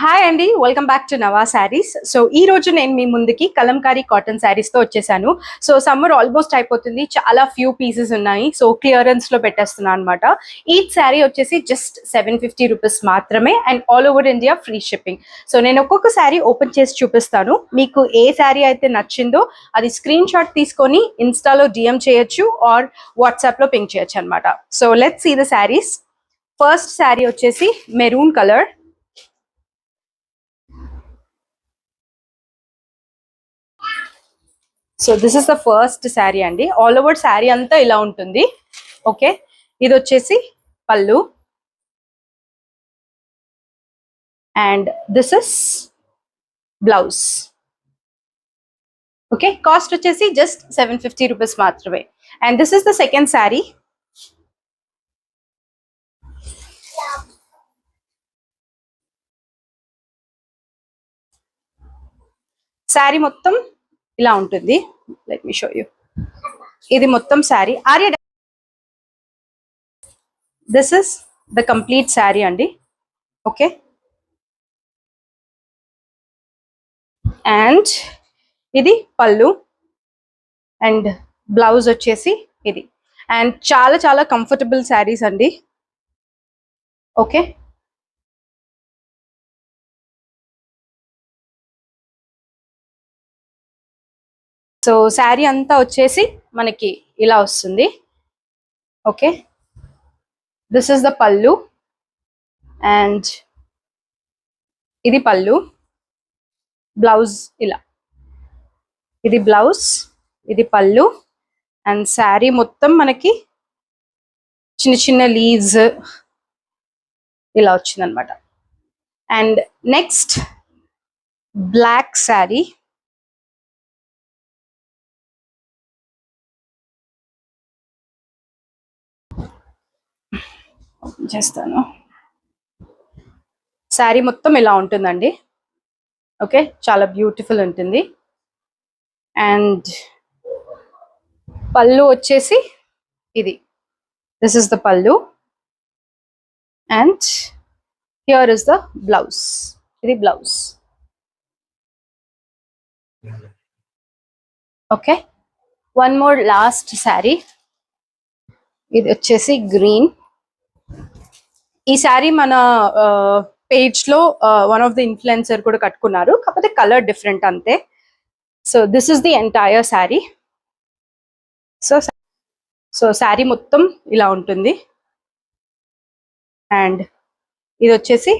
Hi అండి, welcome back to Nava saris. So ఈ రోజు నేను మీ ముందుకి కలంకారీ కాటన్ శారీస్ తో వచ్చేసాను. సో సమ్మర్ ఆల్మోస్ట్ అయిపోతుంది, చాలా ఫ్యూ పీసెస్ ఉన్నాయి. సో క్లియరెన్స్ లో పెట్టేస్తున్నాను అనమాట. ఈచ్ శారీ వచ్చేసి జస్ట్ 750 రూపీస్ మాత్రమే, and all over India free shipping. So నేను ఒక్కొక్క శారీ ఓపెన్ చేసి చూపిస్తాను. మీకు ఏ శారీ అయితే నచ్చిందో అది స్క్రీన్ షాట్ తీసుకొని ఇన్స్టాలో డిఎం చేయొచ్చు ఆర్ వాట్సాప్ లో పింక్ చేయొచ్చు అనమాట. So let's see the saris. First sari వచ్చేసి maroon colour. So this is the first sari అండి. ఆల్ ఓవర్ శారీ అంతా ఇలా ఉంటుంది. ఓకే, ఇది వచ్చేసి pallu and this is blouse. Okay, cost వచ్చేసి జస్ట్ 750 రూపీస్ మాత్రమే. And this is the second sari. Sari మొత్తం ఇలా ఉంటుంది. Let me show you. ఇది మొత్తం శారీ. ఆర్య, this is the complete sari అండి. ఓకే, అండ్ ఇది పళ్ళు అండ్ బ్లౌజ్ వచ్చేసి ఇది. అండ్ చాలా చాలా కంఫర్టబుల్ శారీస్ అండి. ఓకే, సో శారీ అంతా వచ్చేసి మనకి ఇలా వస్తుంది. Okay, this is the pallu and ఇది పళ్ళు, బ్లౌజ్ ఇలా. ఇది బ్లౌజ్, ఇది పళ్ళు, అండ్ శారీ మొత్తం మనకి చిన్న చిన్న లీవ్స్ ఇలా వచ్చిందనమాట. And next black sari. చేస్తాను. శారీ మొత్తం ఇలా ఉంటుందండి. ఓకే, చాలా బ్యూటిఫుల్ ఉంటుంది. అండ్ పళ్ళు వచ్చేసి ఇది. This is the pallu and here is the blouse. ఇది blouse. Okay, one more last sari. ఇది వచ్చేసి గ్రీన్. ఈ శారీ మన పేజ్ లో వన్ ఆఫ్ ద ఇన్ఫ్లుయెన్సర్ కూడా కట్టుకున్నారు, కాకపోతే కలర్ డిఫరెంట్ అంతే. So this is the entire sari. So sari మొత్తం ఇలా ఉంటుంది. అండ్ ఇది వచ్చేసి